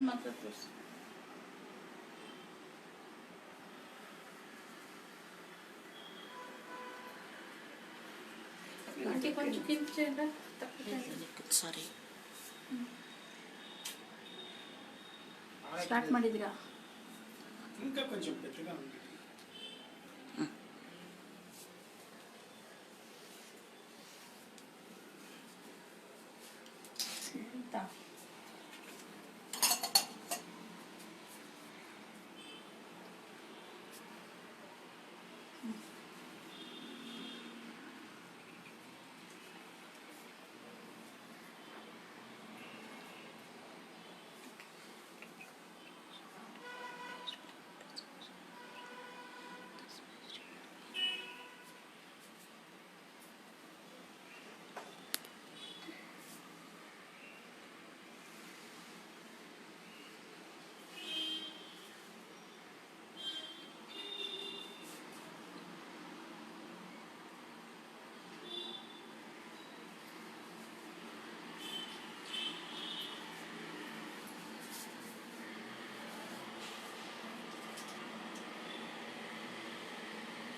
मतलब అంటే కొంచెం కింద చేయండి సారీ స్టార్ట్ ಮಾಡಿದಿರಾ ఇంకా కొంచెం పెద్దగా ఉంది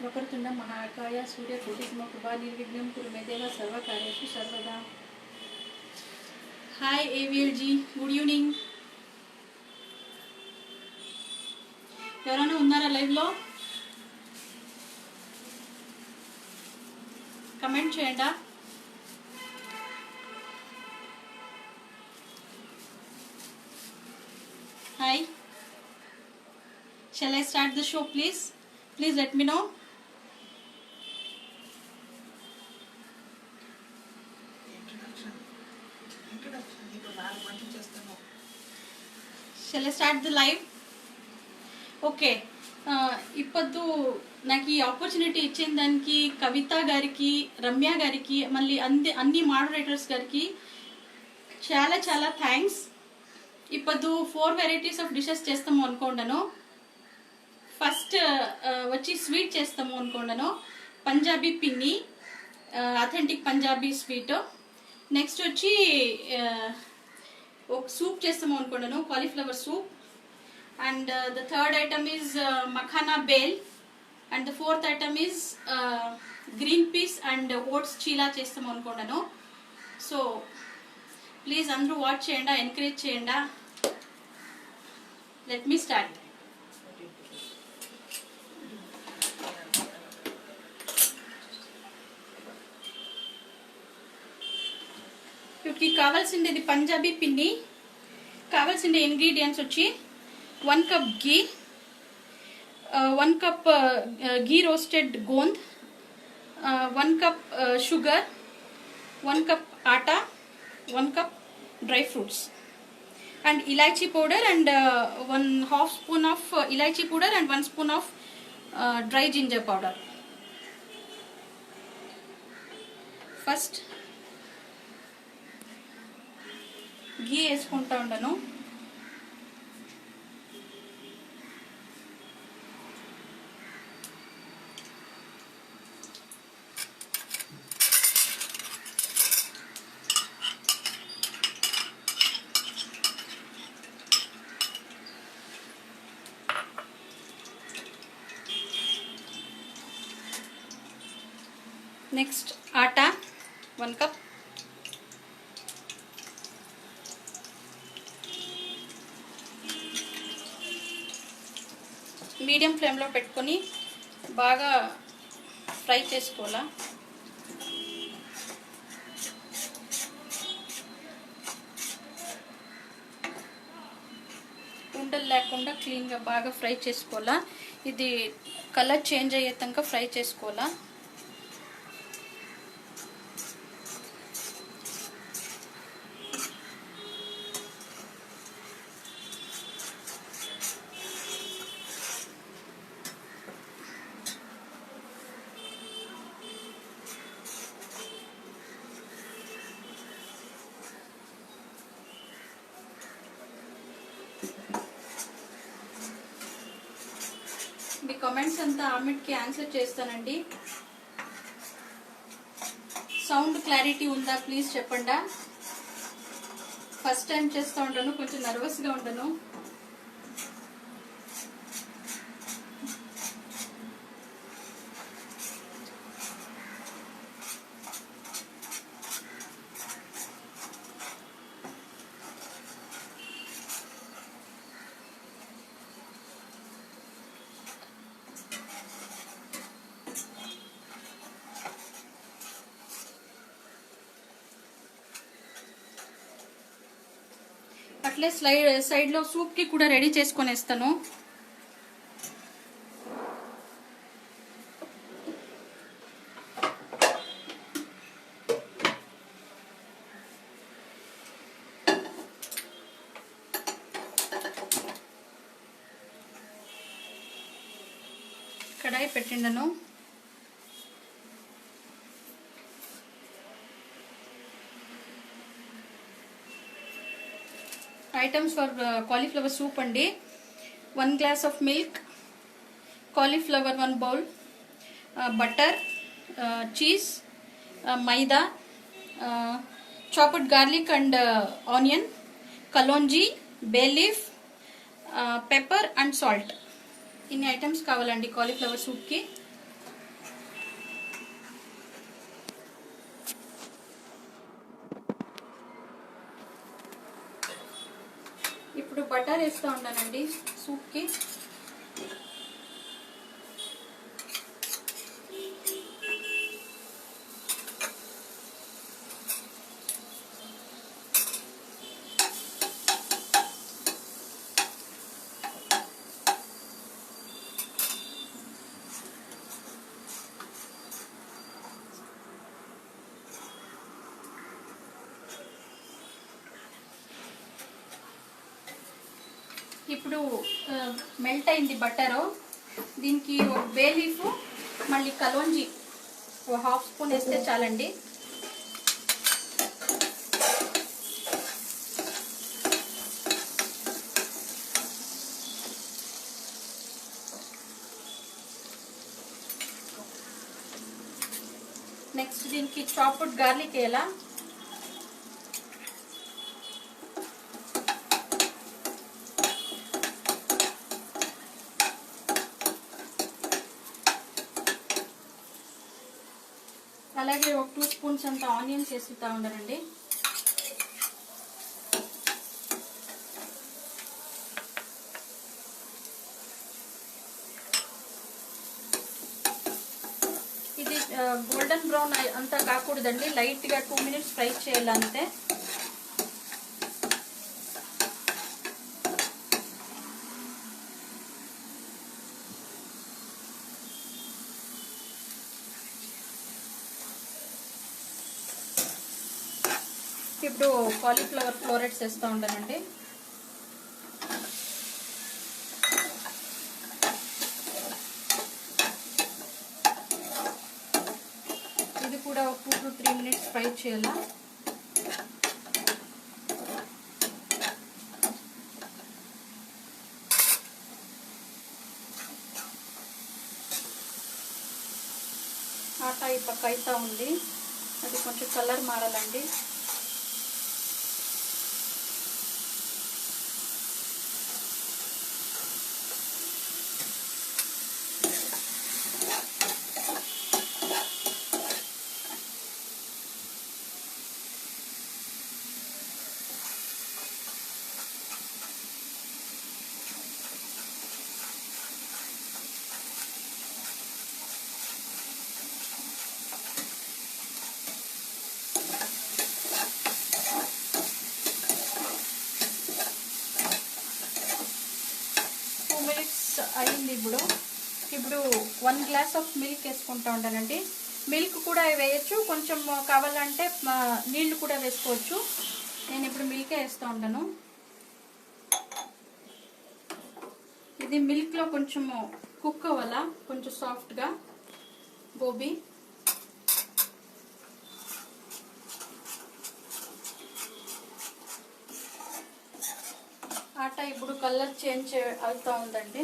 वक्रतुंड महाकाय सूर्यकोटि समप्रभा निर्विघ्नं कुरु मे देव सर्वकार्येषु सर्वदा। हाय AVL जी, गुड ఈవినింగ్। ఎవరైనా ఉన్నారా లైవ్ లో? కమెంట్ చేయండి। Hi, shall I start the show please? Please let me know. Shall I start the live? Okay, ఇప్పుడు నాకు ఈ ఆపర్చునిటీ ఇచ్చిన దానికి కవిత గారికి, రమ్య గారికి, మళ్ళీ అన్ని మోడరేటర్స్ గారికి చాలా చాలా థ్యాంక్స్। ఇప్పుడు 4 వెరైటీస్ ఆఫ్ డిషెస్ చేస్తాము అనుకోండాను। ఫస్ట్ వచ్చి స్వీట్ చేస్తాము అనుకోండాను, పంజాబీ పిన్ని, అథెంటిక్ పంజాబీ స్వీట్। నెక్స్ట్ వచ్చి ఒక సూప్ చేస్తాము అనుకోండాను, cauliflower soup. And the third item is makhana bhel, and the fourth item is green peas and oats cheela చేస్తాము అనుకోండాను। సో ప్లీజ్ అందరూ వాచ్ చేయండి, ఎంకరేజ్ చేయండి। Let me start. వీటికి కావాల్సింది పంజాబీ పిన్ని, కావాల్సిన ఇంగ్రీడియంట్స్ వచ్చి 1 cup ghee, 1 cup ghee roasted gond, 1 cup sugar, 1 cup atta, 1 cup dry fruits, and elaichi powder, and 1/2 spoon of elaichi powder, and 1 spoon of dry ginger powder. First ghee వేసుకుంటా ఉండను। నెక్స్ట్ ఆటా 1 cup, medium ఫ్లేమ్లో పెట్టుకొని బాగా ఫ్రై చేసుకోవాలా। ఉండలు లేకుండా క్లీన్గా బాగా ఫ్రై చేసుకోవాలా। ఇది కలర్ చేంజ్ అయ్యేదాకా ఫ్రై చేసుకోవాలా। మీ కామెంట్స్ అంతా ఆమెకి ఆన్సర్ చేస్తానండి। సౌండ్ క్లారిటీ ఉందా ప్లీజ్ చెప్పండి। ఫస్ట్ టైం చేస్తూ ఉంటాను, కొంచెం నర్వస్గా ఉంటాను. అట్లే సైడ్లో సూప్కి కూడా రెడీ చేసుకొనేస్తాను. కడాయి పెట్టిండను. ఐటమ్స్ ఫర్ కాలీఫ్లవర్ సూప్ అండి. 1 glass of milk, cauliflower 1 bowl, butter, cheese, maida, chopped garlic and onion, kalonji, bay leaf, pepper and salt. ఇన్ని ఐటమ్స్ కావాలండి కాలీఫ్లవర్ సూప్కి. ఇప్పుడు బటర్ వేస్తూ ఉంటానండి సూప్కి. ఇప్పుడు మెల్ట్ అయింది బటరు. దీనికి ఒక బే లీఫ్, మళ్ళీ కలోంజీ 1/2 స్పూన్ వేస్తే చాలండి. నెక్స్ట్ దీనికి చాప్డ్ గార్లిక్ వేయాలా. అలాగే ఒక 2 స్పూన్స్ అంత ఆనియన్స్ వేసుకుంటా ఉండాలండి. ఇది గోల్డెన్ బ్రౌన్ అంతా కాకూడదండి, లైట్గా 2 minutes ఫ్రై చేయాలంతే. ఇప్పుడు కాలీఫ్లవర్ ఫ్లోరెట్స్ వేస్తూ ఉంటానండి. ఇది కూడా ఒక 2 to 3 minutes ఫ్రై చేయాలా. ఆటా ఈ పక్క అయితా ఉంది, అది కొంచెం కలర్ మారాలండి. అయింది. ఇప్పుడు 1 glass ఆఫ్ మిల్క్ వేసుకుంటా ఉంటానండి. మిల్క్ కూడా వేయచ్చు, కొంచెం కావాలంటే నీళ్లు కూడా వేసుకోవచ్చు. నేను ఇప్పుడు మిల్కే వేస్తూ ఉంటాను. ఇది మిల్క్లో కొంచెం కుక్ అవ్వాలా, కొంచెం సాఫ్ట్గా గోబీ. ఆటా ఇప్పుడు కలర్ చేంజ్ అవుతూ ఉందండి.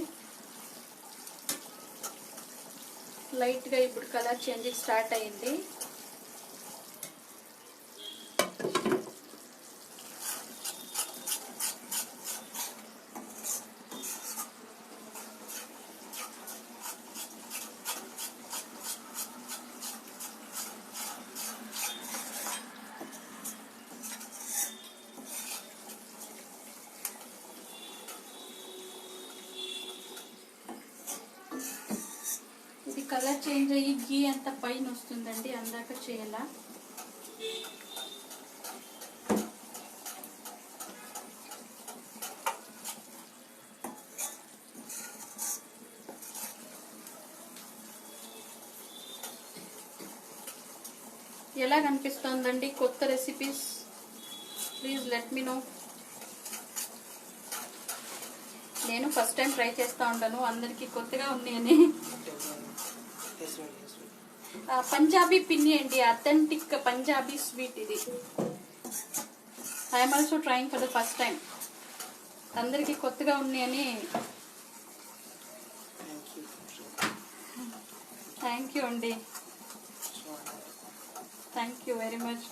లైట్గా ఇప్పుడు కలర్ చేంజ్ స్టార్ట్ అయింది. కలర్ చేంజ్ అయ్యి గీ అంతా పైన వస్తుందండి, అందాక చేయాలా. ఎలా కనిపిస్తుందండి కొత్త recipes? Please let me know. నేను ఫస్ట్ టైం ట్రై చేస్తూ ఉంటాను, అందరికీ కొత్తగా ఉన్నాయని. పంజాబీ పిన్ని అండి, అథెంటిక్ పంజాబీ స్వీట్ ఇది. I'm also trying for the first time. అందరికీ కొత్తగా ఉన్నాయని. థ్యాంక్ యూ అండి, thank you very much.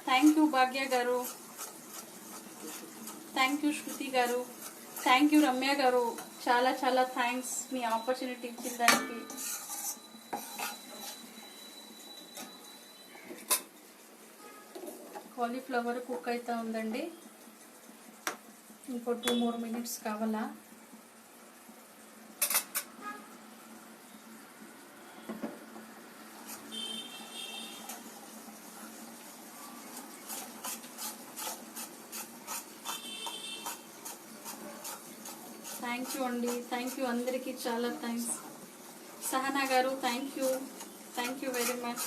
Thank you Bhagya garu, thank you శృతి గారు, థ్యాంక్ యూ రమ్య గారు. చాలా చాలా థ్యాంక్స్ మీ ఆపర్చునిటీ ఇచ్చిన దానికి. కాలీఫ్లవర్ కుక్ అవుతా ఉందండి, ఇంకో 2 more minutes కావాలా. థ్యాంక్ యూ అండి, థ్యాంక్ యూ అందరికీ చాలా thanks. Sahana garu thank you very much.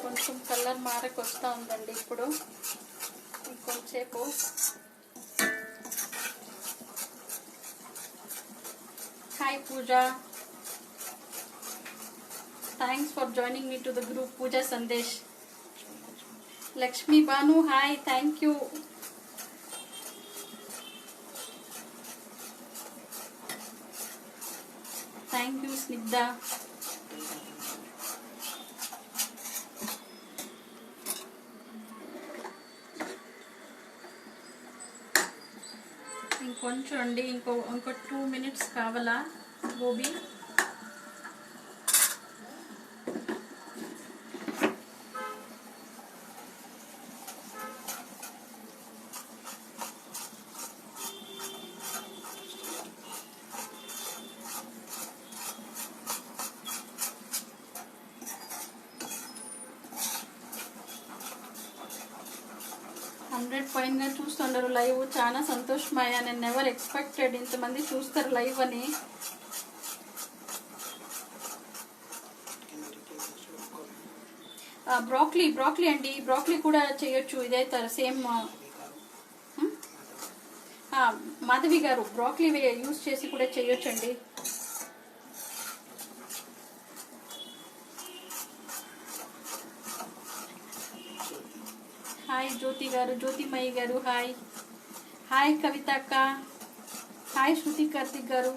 కొంచెం కలర్ మారకు వస్తూ ఉందండి ఇప్పుడు, ఇంకొంచేపు. Hi Pooja, thanks for joining me to the group Pooja Sandesh. Lakshmi Banu hi, thank you. Thank you Snigdha. ఇంకొంచెం అండి, ఇంకో 2 minutes కావాలా గోబీ. పైన చూస్తుండరు లైవ్, చాలా సంతోషమయ్యా. నేను నెవర్ ఎక్స్పెక్టెడ్ ఇంతమంది చూస్తారు లైవ్ అని. బ్రాక్లీ అండి, బ్రాక్లీ కూడా చేయొచ్చు. ఇదైతే సేమ్. మాధవి గారు బ్రాక్లీ యూజ్ చేసి కూడా చేయొచ్చు అండి. హాయ్ జ్యోతి గారు, జ్యోతిమయి గారు హాయ్. హాయ్ కవిత అక్క, హాయ్ శృతి కార్తిక్ గారు.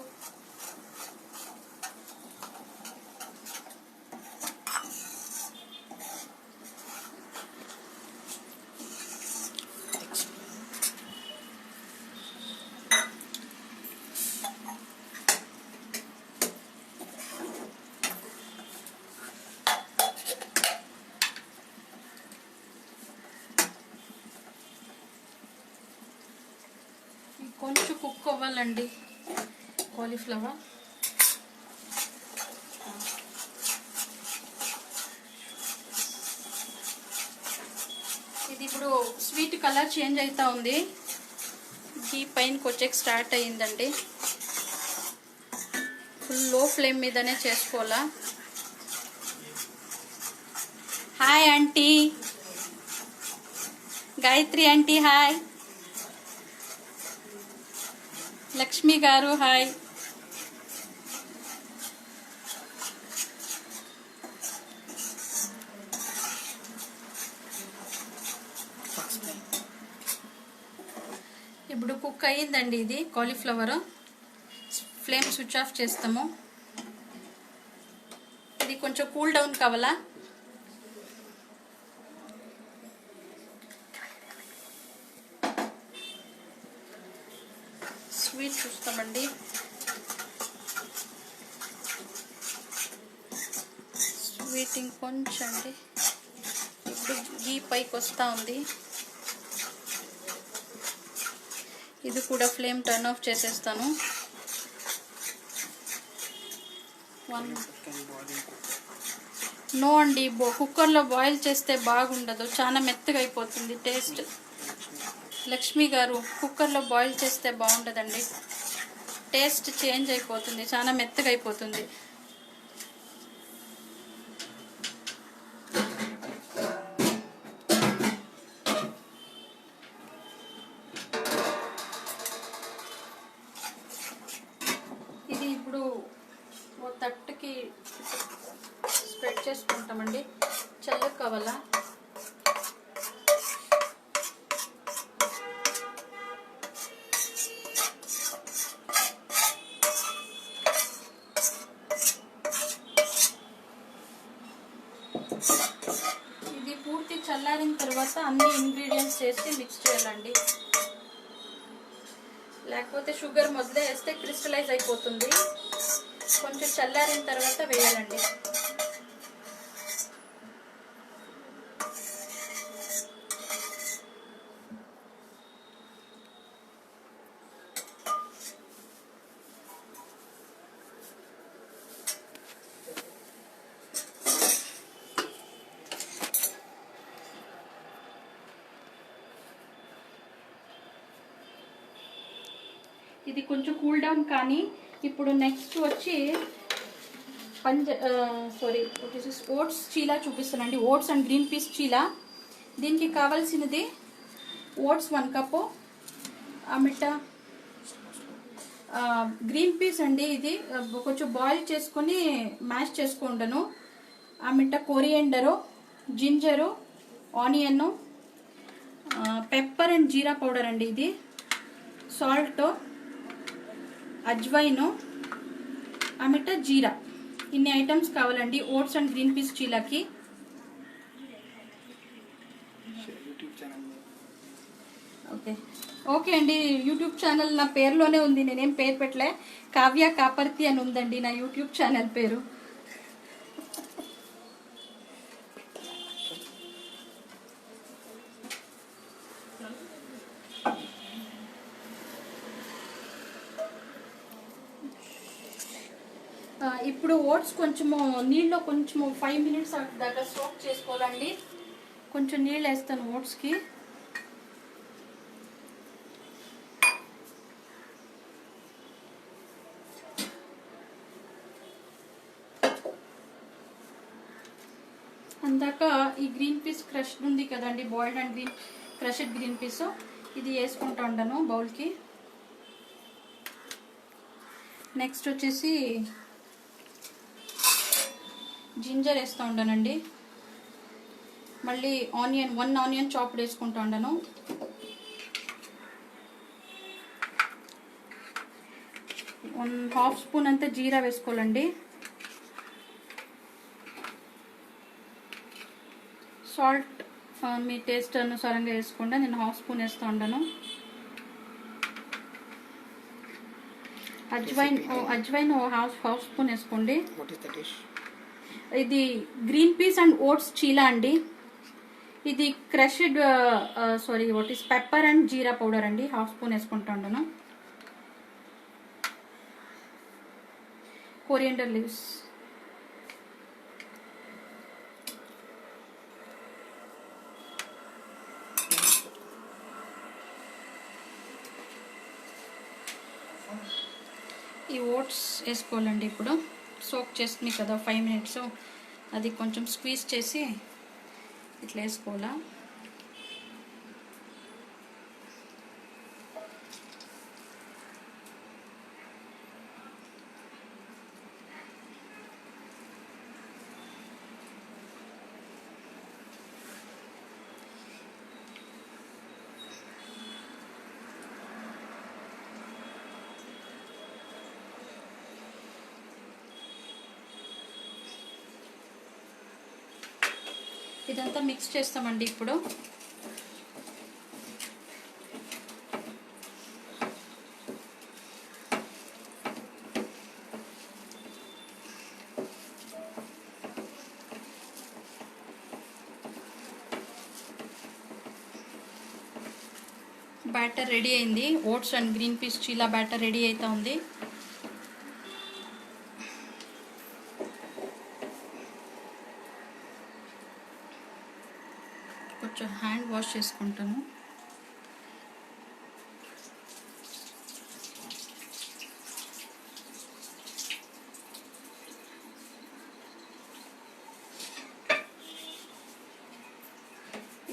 కొంచెం కుక్ అవ్వాలండి కాలీఫ్లవర్. ఇది ఇప్పుడు స్వీట్ కలర్ చేంజ్ అవుతా ఉంది, ఈ పైనకి వచ్చేకి స్టార్ట్ అయ్యిందండి. ఫుల్ లో ఫ్లేమ్ మీదనే చేసుకోవాలా. Hi aunty Gayatri aunty hi. Lakshmi గారు హాయ్. ఇప్పుడు కుక్ అయ్యిందండి ఇది కాలీఫ్లవర్. ఫ్లేమ్ స్విచ్ ఆఫ్ చేస్తాము. ఇది కొంచెం కూల్ డౌన్ కావాలా. స్వీట్ చూస్తామండి. స్వీట్ ఇంకొంచెం అండి. ఇప్పుడు గీ పైకి వస్తూ ఉంది. ఇది కూడా ఫ్లేమ్ టర్న్ ఆఫ్ చేసేస్తాను. నో అండి, కుక్కర్లో బాయిల్ చేస్తే బాగుండదు, చాలా మెత్తగా అయిపోతుంది టేస్ట్. లక్ష్మి గారు, కుక్కర్లో బాయిల్ చేస్తే బాగుండదండి, టేస్ట్ చేంజ్ అయిపోతుంది, చాలా మెత్తగా అయిపోతుంది. ఇది ఇప్పుడు ఓ తట్టుకి స్ప్రెడ్ చేసుకుంటామండి. చల్లగా కావాలా? ఇది పూర్తి చల్లారిన తర్వాత అన్ని ఇంగ్రీడియంట్స్ వేసి మిక్స్ చేయాలండి, లేకపోతే షుగర్ మొదలే వేస్తే క్రిస్టలైజ్ అయిపోతుంది. కొంచెం చల్లారిన తర్వాత వేయాలండి. ఇది కొంచెం కూల్ డౌన్ కానీ ఇప్పుడు నెక్స్ట్ వచ్చి ఓట్స్ చీలా చూపిస్తానండి. Oats and green peas cheela. దీనికి కావాల్సినది ఓట్స్ 1 కప్పు, అమిట గ్రీన్ పీస్ అండి. ఇది కొంచెం బాయిల్ చేసుకొని మ్యాష్ చేసుకుంటాను. అమిట coriander, ginger, onion, pepper and jeera powder అండి. ఇది సాల్ట్, అజ్వైన్, అమిట జీరా, ఇన్ని ఐటమ్స్ కావాలండి ఓట్స్ అండ్ గ్రీన్ పీస్ చీలాకి. ఓకే అండి, యూట్యూబ్ ఛానల్ నా పేరులోనే ఉంది, నేనేం పేరు పెట్టలే. కావ్య కాపర్తి అని ఉందండి నా యూట్యూబ్ ఛానల్ పేరు. ఇప్పుడు ఓట్స్ కొంచెము నీళ్ళలో కొంచెము 5 మినిట్స్ దాకా సోక్ చేసుకోవాలండి. కొంచెం నీళ్ళు వేస్తాను ఓట్స్కి. అందాక ఈ గ్రీన్ పీస్ క్రష్ ఉంది కదండి, boiled and crushed green peas, ఇది వేసుకుంటా ఉంటాను బౌల్కి. నెక్స్ట్ వచ్చేసి జింజర్ వేస్తూ ఉంటానండి. మళ్ళీ ఆనియన్ 1 ఆనియన్ చాప్డ్ వేసుకుంటా ఉంటాను. ½ స్పూన్ అంతా జీరా వేసుకోవాలండి. సాల్ట్ మీ టేస్ట్ అనుసారంగా వేసుకోండి, నేను ½ స్పూన్ వేస్తూ ఉంటాను. అజ్వైన్ హాఫ్ స్పూన్ వేసుకోండి. ఇది గ్రీన్ పీస్ అండ్ ఓట్స్ చీలా అండి. ఇది crushed pepper and jeera powder అండి, ½ స్పూన్ వేసుకుంటా ఉంటాను. కొరియండర్ లీవ్స్, ఈ ఓట్స్ వేసుకోవాలండి. ఇప్పుడు సోక్ చేస్తుంది కదా 5 మినిట్స్, అది కొంచెం స్క్వీజ్ చేసి ఇట్లా వేసుకోవాలా. ఇదంతా మిక్స్ చేస్తామండి. ఇప్పుడు బ్యాటర్ రెడీ అయింది. Oats and green peas cheela batter ready అవుతా ఉంది. కొంచెం హ్యాండ్ వాష్ చేసుకుంటాను.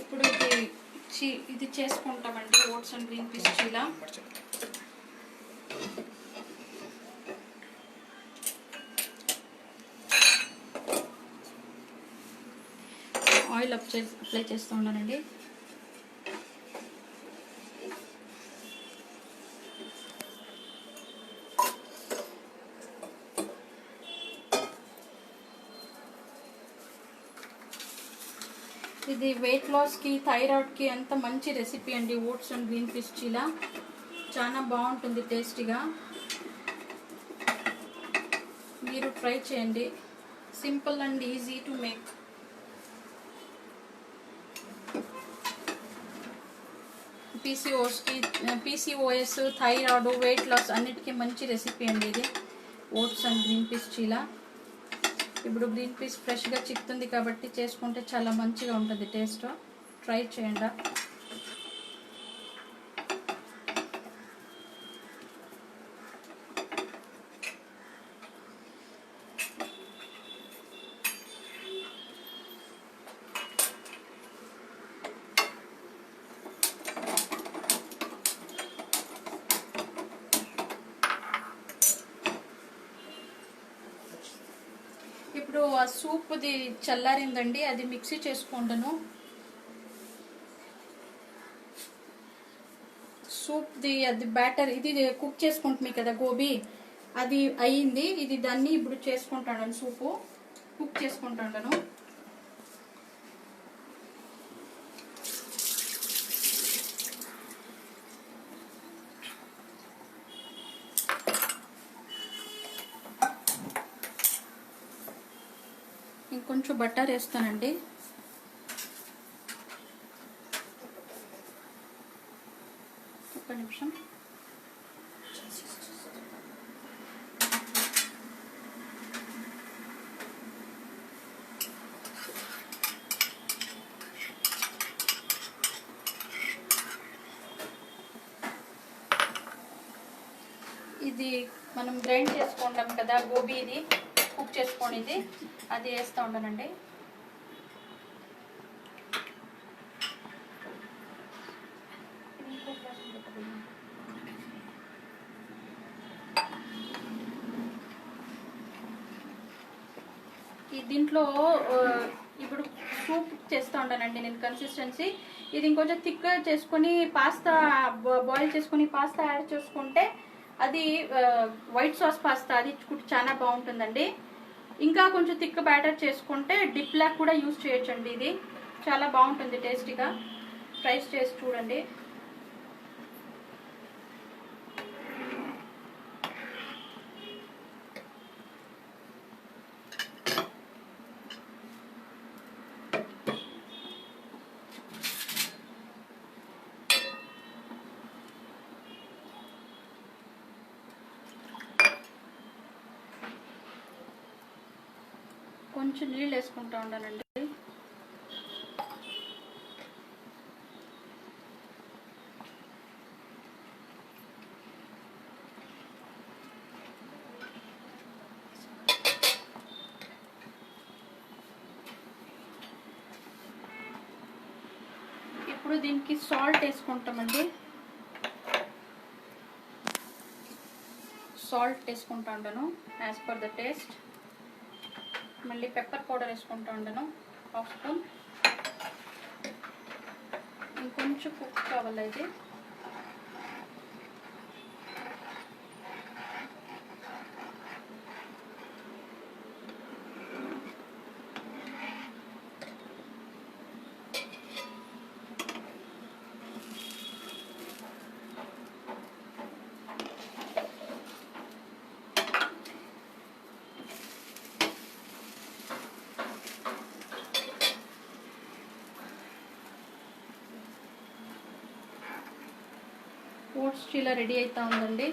ఇప్పుడు ఇది చేసుకుంటామండి oats and green peas cheela. Oil apply చేస్తూ ఉన్నానండి. ఇది వెయిట్ లాస్కి థైరాయిడ్కి అంత మంచి రెసిపీ అండి. Oats and green peas cheela చాలా బాగుంటుంది, టేస్టీగా. మీరు ట్రై చేయండి. Simple and easy to make. PCOS, thyroid, weight loss అన్నిటికీ మంచి రెసిపీ అండి ఇది oats and green peas cheela. ఇప్పుడు గ్రీన్ పీస్ ఫ్రెష్గా చిక్కుతుంది కాబట్టి చేసుకుంటే చాలా మంచిగా ఉంటుంది టేస్ట్. ట్రై చేయండి. ఇప్పుడు ఆ సూప్ది చల్లారిందండి, అది మిక్సీ చేసుకుంటాను. సూప్ది అది బ్యాటర్ ఇది కుక్ చేసుకుంటుంది కదా గోబీ, అది అయ్యింది. ఇది దాన్ని ఇప్పుడు చేసుకుంటాను, సూపు కుక్ చేసుకుంటాను. ఇంకొంచెం బటర్ వేస్తానండి. ఒక్క నిమిషం. ఇది మనం గ్రైండ్ చేసుకుంటాం కదా గోబీ, ఇది కుక్ చేసుకొని అది వేస్తూ ఉంటానండి. దీంట్లో ఇప్పుడు సూప్ చేస్తూ ఉంటానండి నేను కన్సిస్టెన్సీ. ఇది ఇంకొంచెం థిక్గా చేసుకొని పాస్తా బాయిల్ చేసుకొని పాస్తా యాడ్ చేసుకుంటే అది వైట్ సాస్ పాస్తా, అది చాలా బాగుంటుందండి. ఇంకా కొంచెం థిక్ బ్యాటర్ చేసుకుంటే డిప్ లాగా కూడా యూజ్ చేయొచ్చండి. ఇది చాలా బాగుంటుంది టేస్టీగా. ట్రై చేసి చూడండి. కొంచెం నీళ్ళు వేసుకుంటూ ఉండాలండి. ఇప్పుడు దీనికి సాల్ట్ వేసుకుంటామండి. సాల్ట్ వేసుకుంటా ఉంటాను యాజ్ పర్ ద టేస్ట్. మళ్ళీ పెప్పర్ పౌడర్ వేసుకుంటూ ఉంటాను 1/2 స్పూన్. ఇంకొంచెం కుక్ కావాలి ఇది. ఓట్స్ చీల రెడీ అవుతా ఉందండి.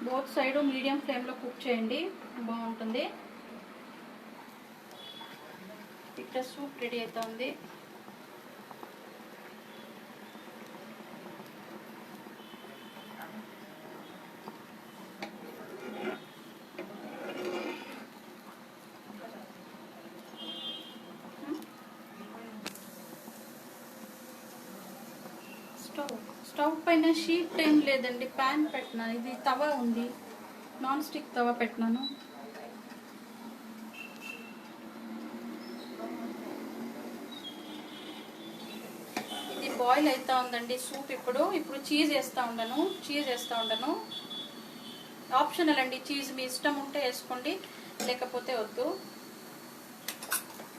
బోత్ సైడ్ మీడియం ఫ్లేమ్లో కుక్ చేయండి, బాగుంటుంది. ఇక్కడ సూప్ రెడీ అవుతా ఉంది. స్టవ్ పైన షీట్ ఏం లేదండి, ప్యాన్ పెట్టినా. ఇది తవా ఉంది, నాన్ స్టిక్ తవా పెట్టినాను. ఇది బాయిల్ అవుతా ఉందండి సూప్. ఇప్పుడు చీజ్ వేస్తూ ఉండను. ఆప్షనల్ అండి, చీజ్ మీ ఇష్టం ఉంటే వేసుకోండి, లేకపోతే వద్దు.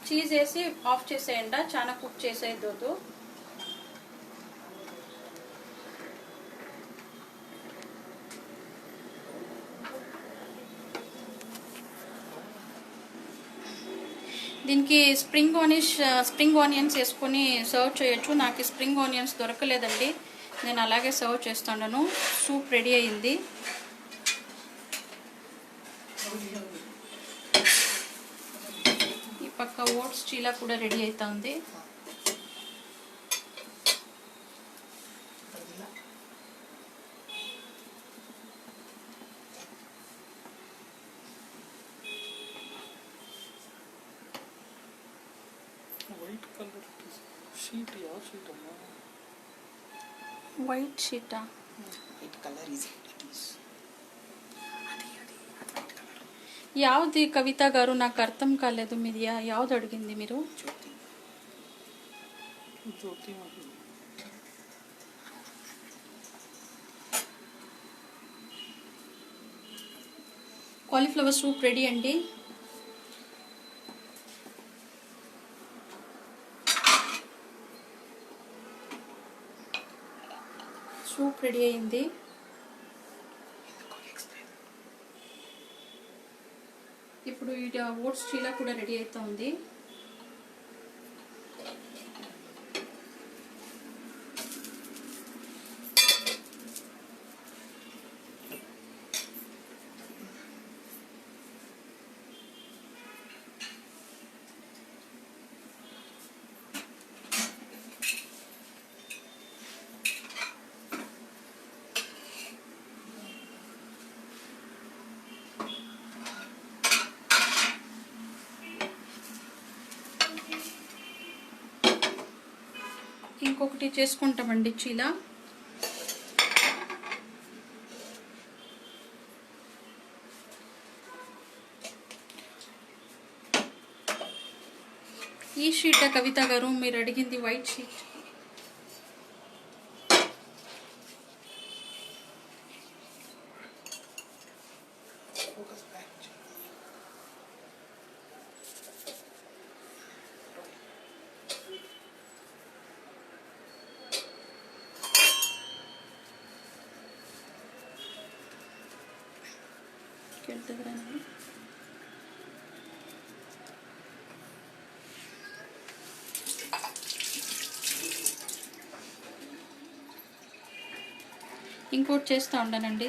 చీజ్ వేసి ఆఫ్ చేసేయండి, చాలా కుక్ చేసేది వద్దు. దీనికి స్ప్రింగ్ ఆనియన్స్ వేసుకొని సర్వ్ చేయొచ్చు. నాకు స్ప్రింగ్ ఆనియన్స్ దొరకలేదండి, నేను అలాగే సర్వ్ చేస్తాను. సూప్ రెడీ అయింది. ఈ పక్క ఓట్స్ చీలా కూడా రెడీ అవుతా ఉంది. వైట్ కలర్ షీట్ షీట్ అమ్మా. వైట్ షీటా? White colour is it is. యావది కవిత గారు? నాకు అర్థం కాలేదు. మీది యావది అడిగింది మీరు? జ్యోతి కాలీఫ్లవర్ సూప్ రెడీ అండి. సూప్ రెడీ అయింది. ఇప్పుడు ఇది ఓట్స్ చీలా కూడా రెడీ అవుతా ఉంది. ఇంకొకటి చేసుకుంటామండి చీలా. ఈ షీట్ కవిత గారు మీరు అడిగింది? White sheet. ఇంకోటి చేస్తూ ఉంటానండి.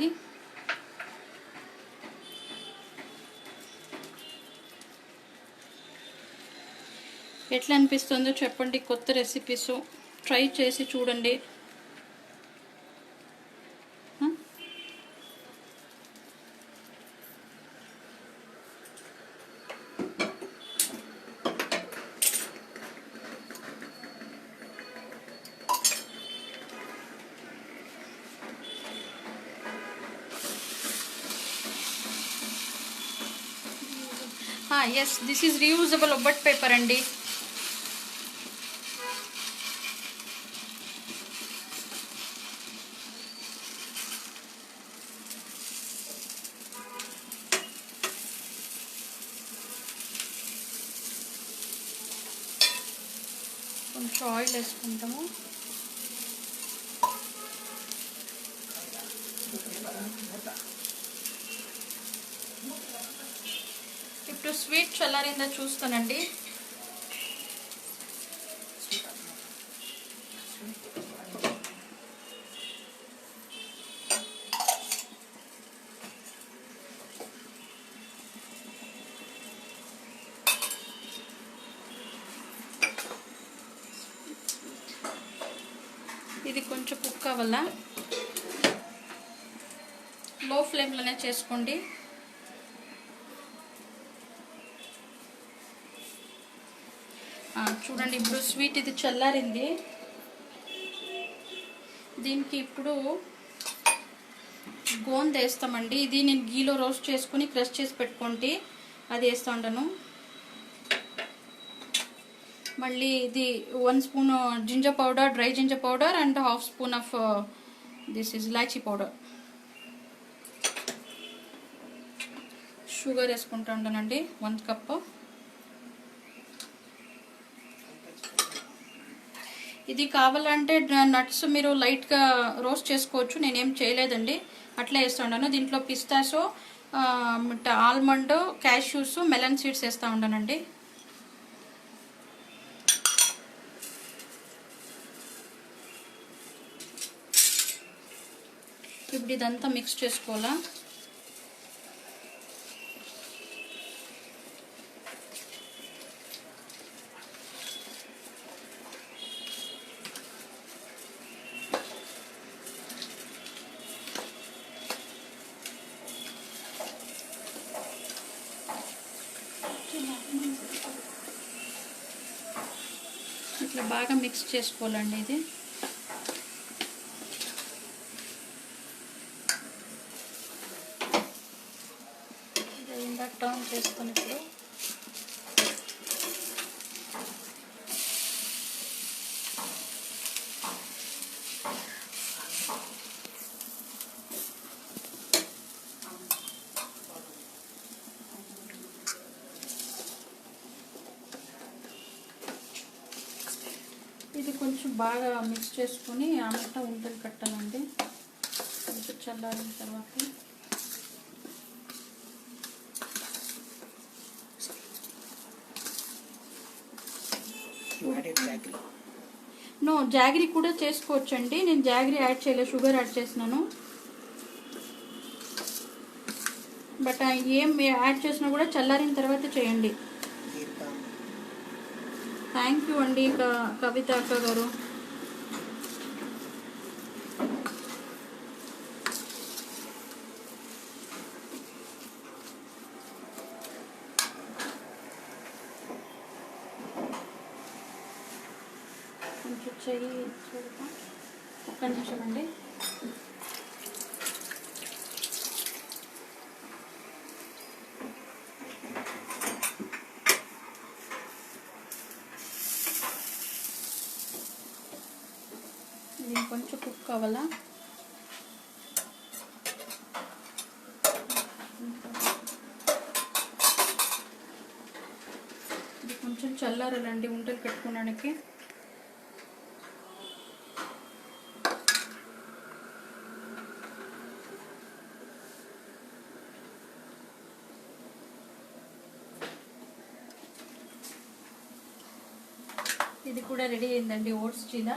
ఎట్లా అనిపిస్తుందో చెప్పండి. కొత్త రెసిపీస్ ట్రై చేసి చూడండి. Yes, this is reusable obbattu paper అండి. కొంచెం ఆయిల్ వేసుకుంటాము. ఇప్పుడు స్వీట్ చల్లారిందా చూస్తానండి. ఇది కొంచెం కుక్ అవ్వాలా, లో ఫ్లేమ్లోనే చేసుకోండి. చూడండి ఇప్పుడు స్వీట్ ఇది చల్లారింది. దీనికి ఇప్పుడు గోంద వేస్తామండి. ఇది నేను గీలో రోస్ట్ చేసుకుని క్రష్ చేసి పెట్టుకోండి, అది వేస్తూ ఉంటాను. మళ్ళీ ఇది 1 spoon ginger powder, dry ginger powder and 1/2 spoon of this is elaichi powder. Sugar వేసుకుంటూ ఉంటానండి 1 కప్. ఇది కావాలంటే నట్స్ మీరు లైట్గా రోస్ట్ చేసుకోవచ్చు, నేనేం చేయలేదండి, అట్లా వేస్తూ. దీంట్లో పిస్తాసో, ఆల్మండ్, క్యాష్యూస్, మెలన్ సీడ్స్ వేస్తూ ఉంటానండి. ఇప్పుడు ఇదంతా మిక్స్ చేసుకోవాలా. ఇట్లా బాగా మిక్స్ చేసుకోవాలండి. ఇది ఇందాక టర్న్ చేసుకొని ఇప్పుడు ఇది కొంచెం బాగా మిక్స్ చేసుకొని ఆమెట ఉండలు కట్టాలండి. కొంచెం చల్లారిన తర్వాత నో జాగరీ కూడా చేసుకోవచ్చండి. నేను జాగరీ యాడ్ చేయలేదు, షుగర్ యాడ్ చేసినాను. బట్ ఏం యాడ్ చేసినా కూడా చల్లారిన తర్వాత చేయండి. థ్యాంక్ యూ అండి కవిత అక్క గారు. కొంచెం చెయ్యి చూడతా, ఒక్క నిమిషం అండి. ఇది కొంచెం కుక్ కావాలా. ఇది కొంచెం చల్లారాలండి ఉండలు కట్టుకోవడానికి. ఇది కూడా రెడీ అయిందండి ఓట్స్ చీలా.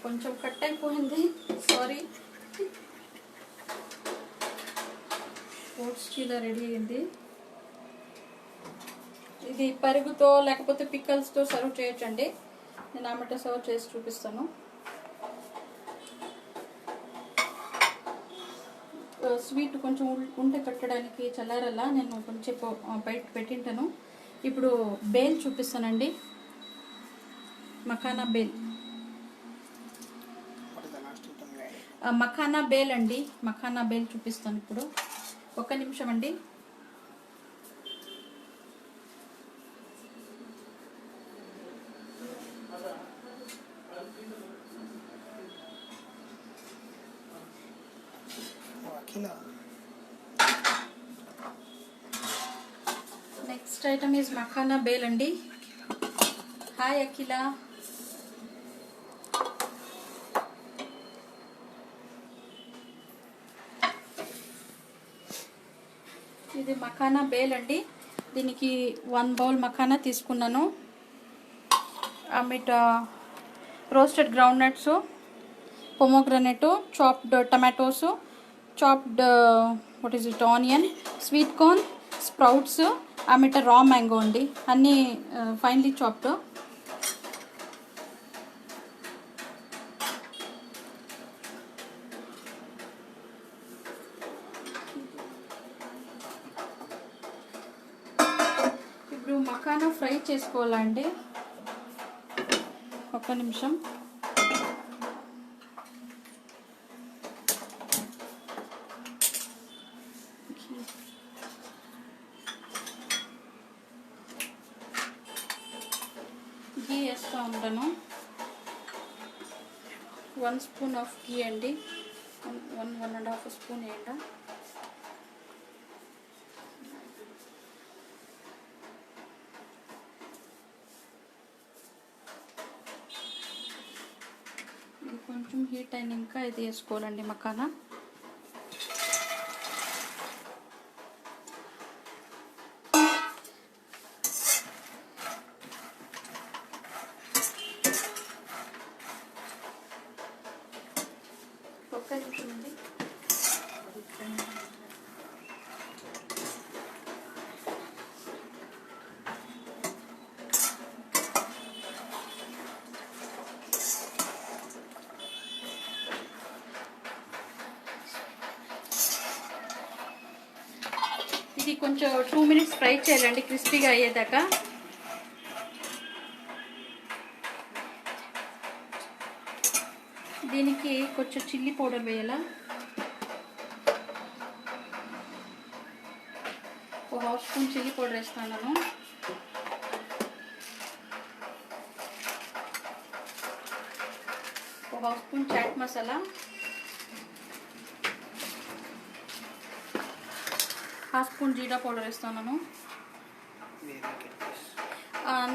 కొంచెం కట్ అయిపోయింది, సారీ. ఓట్స్ చీలా రెడీ అయింది. ఇది పెరుగుతో లేకపోతే పిక్కల్స్తో సర్వ్ చేయొచ్చండి. నేను ఆమెట సర్వ్ చేసి చూపిస్తాను. స్వీట్ కొంచెం ఉంటే కట్టడానికి చల్లారలా నేను కొంచెం బయట పెట్టింటాను. ఇప్పుడు బేల్ చూపిస్తానండి, మఖానా బేల్. మఖానా బేల్ అండి, మఖానా బేల్ చూపిస్తాను ఇప్పుడు. ఒక్క నిమిషం అండి. Next item is makhana bhel అండి. హాయ్ అఖిల. ఇది మఖానా బేల్ అండి. దీనికి 1 బౌల్ మఖానా తీసుకున్నాను. ఆమెట roasted ground nuts, pomegranate, chopped tomatoes, chopped what is it onion, sweet corn, sprouts, ఆమెట రా మ్యాంగో అండి, అన్నీ ఫైన్లీ చాప్డ్. ఇప్పుడు మకానా ఫ్రై చేసుకోవాలండి. ఒక్క నిమిషం. గీ వేస్తూ ఉంటాను. 1 స్పూన్ ఆఫ్ గీ అండి, 1.5 స్పూన్ వేయండి. ఇది కొంచెం హీట్ అయినాక ఇది వేసుకోవాలండి మకానా. ఒక్క నిమిషం అండి. ఇది కొంచెం 2 మినిట్స్ ఫ్రై చేయాలండి క్రిస్పీగా అయ్యేదాకా. దీనికి కొంచెం చిల్లీ పౌడర్ వేయాలా. 1/2 స్పూన్ చిల్లీ పౌడర్ వేస్తాను. 1/2 స్పూన్ చాట్ మసాలా, 1/2 స్పూన్ జీరా పౌడర్ వేస్తాను.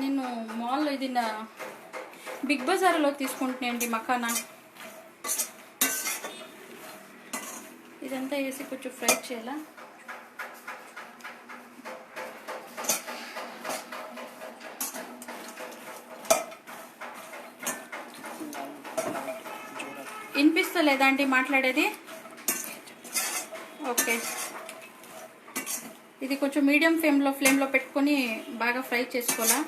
నేను మాల్లో ఇది బిగ్ బజార్లో తీసుకుంటున్నానండి మకానా. ఇదంతా వేసి కొంచెం ఫ్రై చేయాలా. వినిపిస్తలేదా అండి మాట్లాడేది? ఓకే. ఇది కొంచెం మీడియం ఫ్లేమ్లో పెట్టుకొని బాగా ఫ్రై చేసుకోవాలా.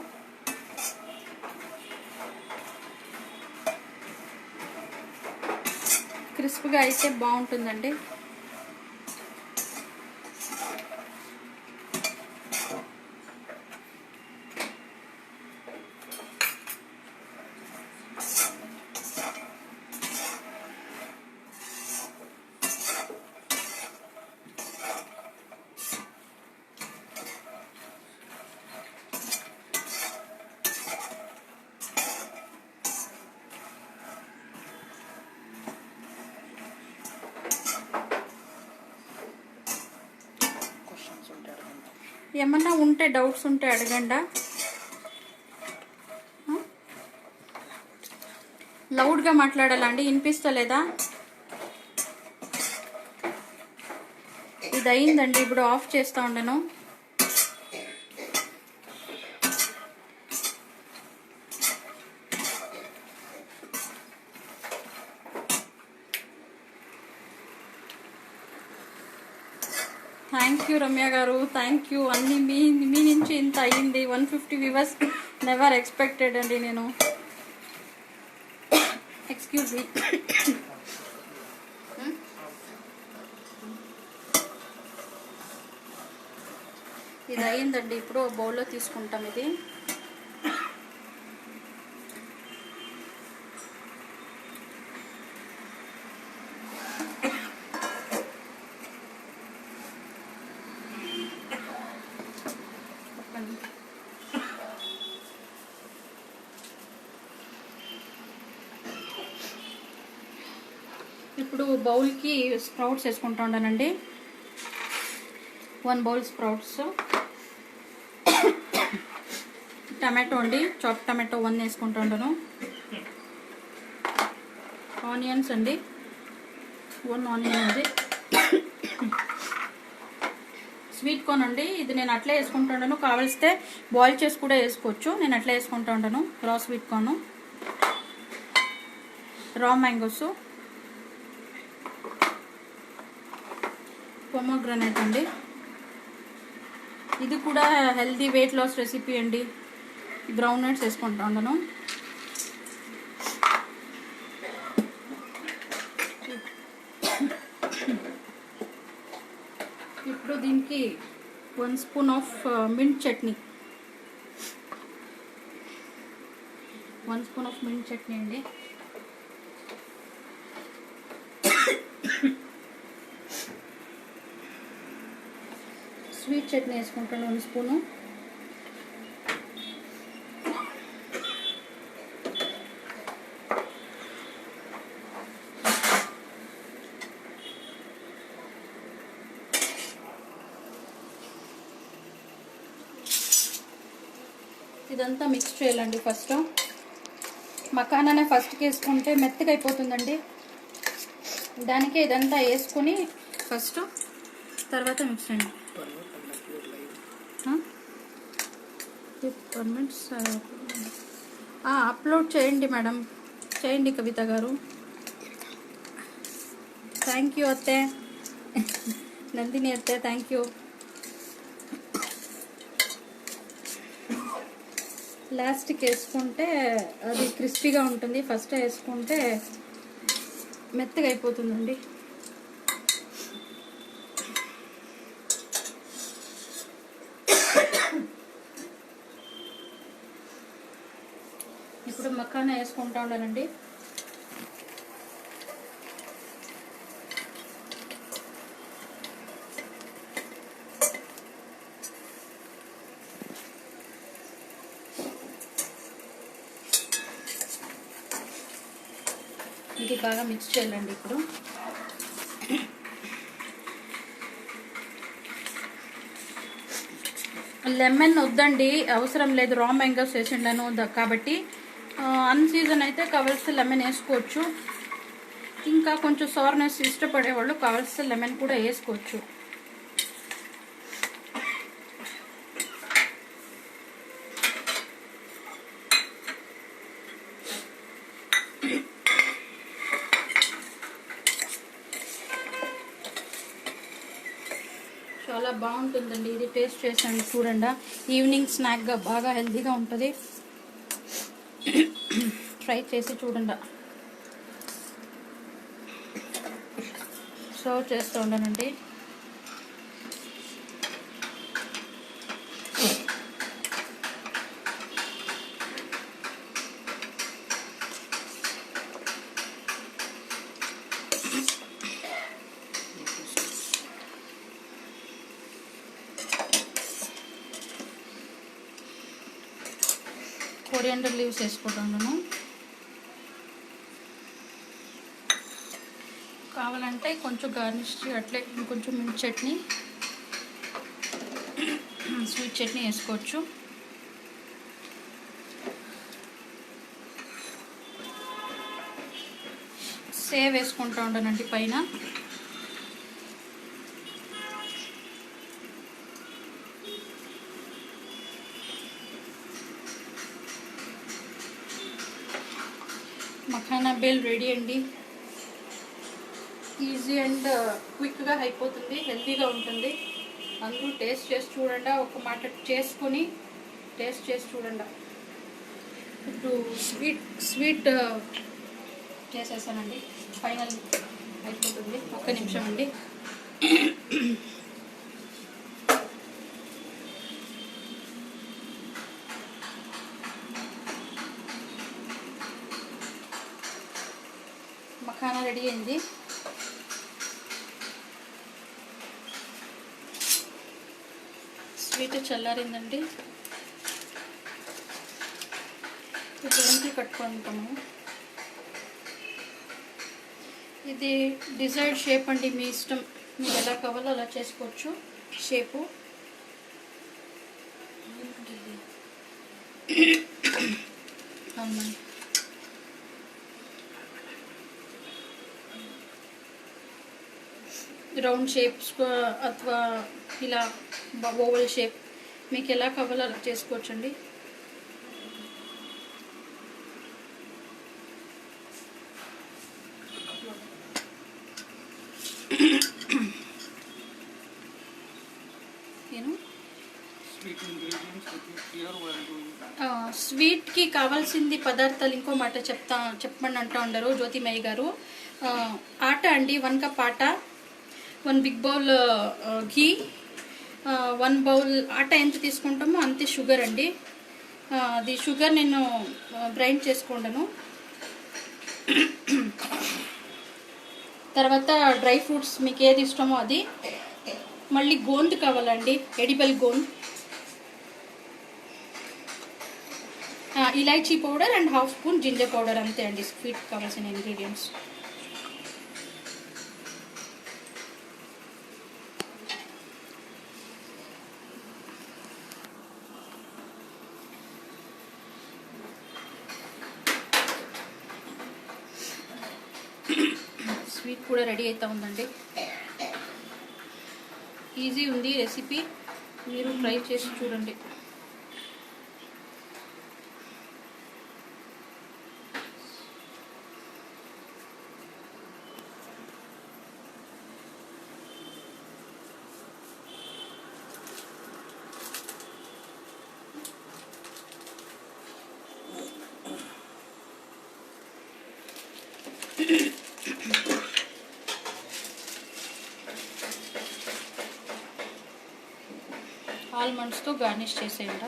క్రిస్ప్గా అయితే బాగుంటుందండి. ఏమన్నా ఉంటే డౌట్స్ ఉంటే అడగండి. లౌడ్గా మాట్లాడాలండి, వినిపిస్తలేదా? ఇది అయిందండి, ఇప్పుడు ఆఫ్ చేస్తూ ఉండను. థ్యాంక్ యూ రమ్య గారు, థ్యాంక్ యూ. అన్నీ మీ నుంచి ఇంత అయ్యింది. 150 వ్యూవర్స్ నెవర్ ఎక్స్పెక్టెడ్ అండి నేను. Excuse me. ఇది అయ్యిందండి, ఇప్పుడు బౌల్లో తీసుకుంటాం. ఇది ఇప్పుడు బౌల్కి స్ప్రౌట్స్ వేసుకుంటా ఉన్నానండి. 1 బౌల్ స్ప్రౌట్స్, టమాటో అండి, చాప్ టమాటో 1 వేసుకుంటా ఉన్నాను. ఆనియన్స్ అండి, 1 ఆనియన్ అండి. స్వీట్ కార్న్ అండి, ఇది నేను అట్లా వేసుకుంటా ఉన్నాను. కావలిస్తే బాయిల్ చేసి కూడా వేసుకోవచ్చు. నేను అట్లా వేసుకుంటా ఉంటాను. రా స్వీట్ కార్న్, రా మ్యాంగోస్, పొమోగ్రనేట్ అండి. ఇది కూడా హెల్దీ వెయిట్ లాస్ రెసిపీ అండి. గ్రౌండ్ నట్స్ వేసుకుంటా ఉండను. ఇప్పుడు దీనికి 1 spoon of mint chutney, 1 spoon of mint chutney అండి. స్వీట్ చట్నీ వేసుకుంటాను 1 స్పూను. ఇదంతా మిక్స్ చేయాలండి. ఫస్ట్ మకానానే ఫస్ట్కి వేసుకుంటే మెత్తగా అయిపోతుందండి. దానికే ఇదంతా వేసుకొని ఫస్ట్ తర్వాత మిక్స్ చేయండి. 1 minute అప్లోడ్ చేయండి మేడం, చేయండి కవిత గారు. థ్యాంక్ యూ అత్తే, నందిని అత్తే, థ్యాంక్ యూ. లాస్ట్కి వేసుకుంటే అది క్రిస్పీగా ఉంటుంది. ఫస్ట్ వేసుకుంటే మెత్తగా అయిపోతుందండి. ఇప్పుడు మకానా వేసుకుంటా ఉండాలండి. ఇది బాగా మిక్స్ చేయాలండి. ఇప్పుడు లెమన్ వద్దండి, అవసరం లేదు. రా మ్యాంగోస్ వేసిండాను కాబట్టి అన్ సీజన్ అయితే కావాల్సిన లెమన్ వేసుకోవచ్చు. ఇంకా కొంచెం సార్నెస్ ఇష్టపడేవాళ్ళు కావాల్సిన లెమన్ కూడా వేసుకోవచ్చు. చాలా బాగుంటుందండి ఇది. టేస్ట్ చేసాను చూడండి. ఈవినింగ్ స్నాక్గా బాగా హెల్తీగా ఉంటుంది. ట్రై చేసి చూడండి. సర్వ్ చేస్తూ ఉండనండి. కొరియాండర్ లీవ్స్ వేసుకుంటున్నాను. కావాలంటే కొంచెం గార్నిష్ అట్లే ఇంకొంచెం మింట్ చట్నీ, స్వీట్ చట్నీ వేసుకోవచ్చు. సేవ్ వేసుకుంటూ ఉంటానండి పైన. మఖానా బేల్ రెడీ అండి. ఈజీ అండ్ క్విక్గా అయిపోతుంది, హెల్తీగా ఉంటుంది. అందరూ టేస్ట్ చేసి చూడండి. ఒక మాట చేసుకొని టేస్ట్ చేసి చూడండి. ఇప్పుడు స్వీట్ చేసేసానండి. ఫైనల్ అయిపోతుంది. 1 నిమిషం అండి. మఖానా రెడీ అయింది. స్వీట్ చల్లారిందండి. ఇప్పుడు కట్టుకుంటాము. ఇది డిజైర్డ్ షేప్ అండి, మీ ఇష్టం. మీకు ఎలా కావాలో అలా చేసుకోవచ్చు షేపు. అవునండి. రౌండ్ షేప్స్ అథవా ఇలా ఓవల్ షేప్ మీకు ఎలా కావాలో అలా చేసుకోవచ్చండి. here while doing స్వీట్కి కావాల్సింది పదార్థాలు ఇంకో మాట చెప్పమని అంటూ ఉండరు జ్యోతిమయ్య గారు. ఆట అండి, 1 కప్ ఆట, 1 బిగ్ బౌల్ ఘీ, 1 బౌల్ ఆట ఎంత తీసుకుంటామో అంతే షుగర్ అండి. అది షుగర్ నేను గ్రైండ్ చేసుకుంటాను. తర్వాత డ్రై ఫ్రూట్స్ మీకు ఏది ఇష్టమో అది. మళ్ళీ గోంద్ కావాలండి, edible gond, elaichi powder and 1/2 spoon ginger powder, అంతే అండి స్వీట్ కావాల్సిన ఇంగ్రీడియంట్స్. స్వీట్ కూడా రెడీ అవుతా ఉందండి. ఈజీ ఉంది రెసిపీ, మీరు ట్రై చేసి చూడండి. ఆల్మండ్స్తో గార్నిష్ చేసేయండి.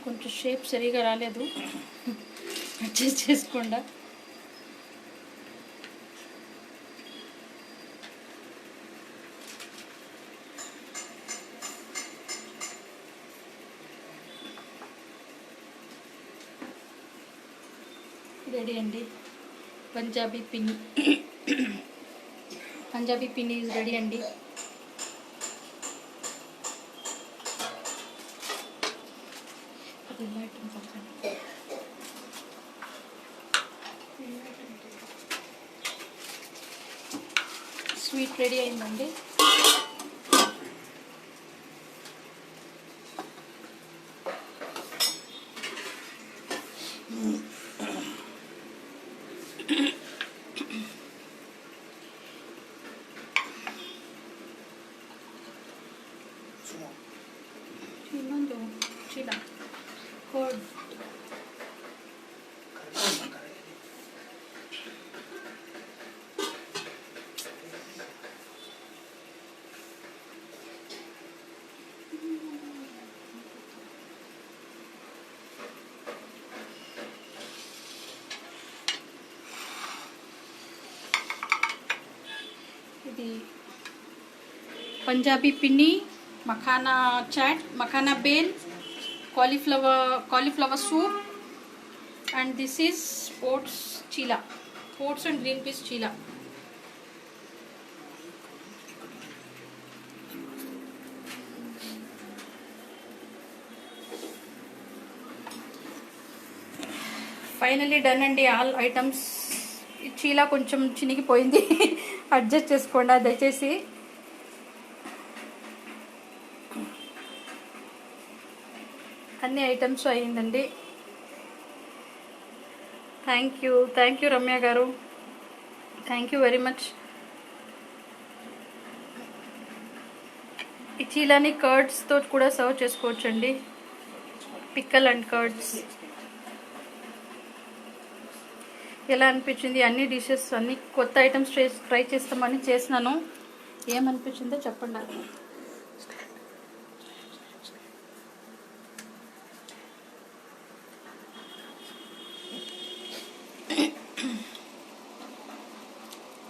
కొంచెం షేప్ సరిగా రాలేదు, అడ్జస్ట్ చేసుకోండి. రెడీ అండి పంజాబీ పిన్ని. పంజాబీ పిన్ని ఈజ్ రెడీ అండి. స్వీట్ రెడీ అయిందండి. ಇನ್ನೊಂದು ಚೀಲ ಕೋಡ್ ఇది Punjabi pinni, makhana chaat, makhana bhel, cauliflower soup, and this is oats chila, oats and green peas chila. Finally done అండి ఆల్ ఐటమ్స్. చీలా కొంచెం చినిగిపోయింది, అడ్జస్ట్ చేసుకోండి దయచేసి. అన్ని ఐటమ్స్ అయ్యిందండి. థ్యాంక్ యూ రమ్య గారు, థ్యాంక్ యూ వెరీ మచ్. ఈ చీలాని కర్డ్స్తో కూడా సర్వ్ చేసుకోవచ్చండి, పిక్కల్ అండ్ కర్డ్స్. ఎలా అనిపించింది? అన్ని డిషెస్, అన్ని కొత్త ఐటమ్స్ ట్రై చేస్తామని చేసినాను. ఏమనిపించిందో చెప్పండి నాకు.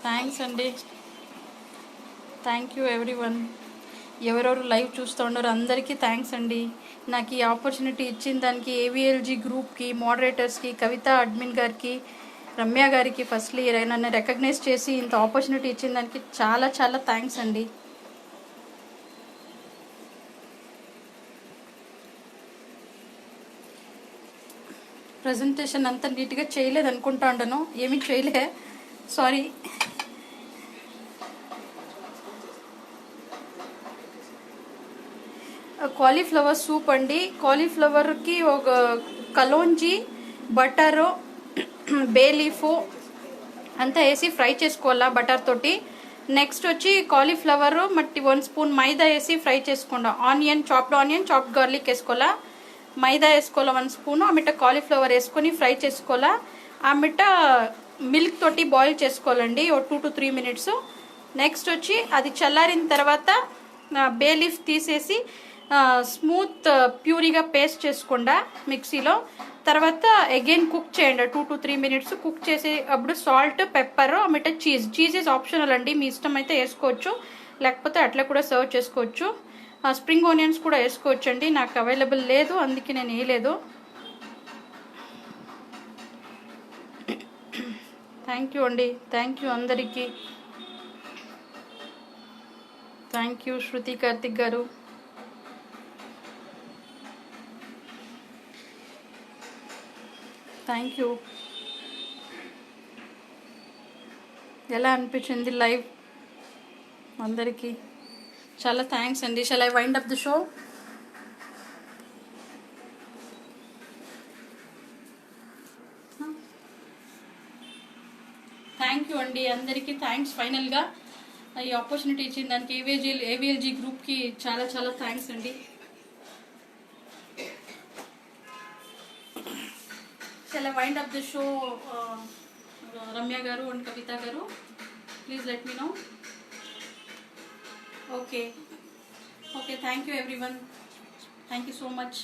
థ్యాంక్స్ అండి, థ్యాంక్ యూ ఎవ్రీవన్. ఎవరెవరు లైవ్ చూస్తూ ఉన్నారో అందరికీ థ్యాంక్స్ అండి. నాకు ఈ ఆపర్చునిటీ ఇచ్చిన దానికి ఏవిఎల్జీ గ్రూప్కి, మోడరేటర్స్కి, కవిత అడ్మిన్ గారికి, రమ్య గారికి ఫస్ట్లీ నన్ను రికగ్నైజ్ చేసి ఇంత ఆపర్చునిటీ ఇచ్చిన దానికి చాలా చాలా థ్యాంక్స్ అండి. ప్రజెంటేషన్ అంతా నీట్గా చేయలేదు అనుకుంటా ఉండను, ఏమీ చేయలే, సారీ. కాలీఫ్లవర్ సూప్ అండి. కాలీఫ్లవర్కి ఒక కలోంజీ, బటరు, బే లీఫు, అంతా వేసి ఫ్రై చేసుకోవాలా బటర్ తోటి. నెక్స్ట్ వచ్చి కాలీఫ్లవర్ మట్టి 1 స్పూన్ మైదా వేసి ఫ్రై చేసుకోండి. ఆనియన్, చాప్డ్ గార్లిక్ వేసుకోవాలా, మైదా వేసుకోవాలా 1 స్పూన్, ఆమెట కాలీఫ్లవర్ వేసుకొని ఫ్రై చేసుకోవాలా. ఆమెట మిల్క్ తోటి బాయిల్ చేసుకోవాలండి 2 to 3 మినిట్స్. నెక్స్ట్ వచ్చి అది చల్లారిన తర్వాత బే లీఫ్ తీసేసి స్మూత్ ప్యూరీగా పేస్ట్ చేసుకోండి మిక్సీలో. తర్వాత అగైన్ కుక్ చేయండి 2 to 3 మినిట్స్. కుక్ చేసి అప్పుడు సాల్ట్, పెప్పర్, ఆమెట చీజ్ ఇస్ ఆప్షనల్ అండి, మీ ఇష్టం అయితే వేసుకోవచ్చు, లేకపోతే అట్లా కూడా సర్వ్ చేసుకోవచ్చు. స్ప్రింగ్ ఆనియన్స్ కూడా వేసుకోవచ్చు అండి, నాకు అవైలబుల్ లేదు అందుకే నేను వేయలేదు. థ్యాంక్ యూ అండి, థ్యాంక్ యూ అందరికీ. థ్యాంక్ యూ శృతి కార్తిక్ గారు. Thank you. ఎలా అనిపించింది లైవ్ అందరికీ? చాలా థ్యాంక్స్ అండి. Shall I wind up the show? Thank you అండి అందరికీ, థ్యాంక్స్. ఫైనల్గా ఈ ఆపర్చునిటీ ఇచ్చిన దానికి ఏవిఎల్జీ గ్రూప్కి చాలా చాలా థ్యాంక్స్ అండి. Shall I wind up the show, Ramya garu and Kavita garu? Please let me know. Okay. Thank you everyone. Thank you so much.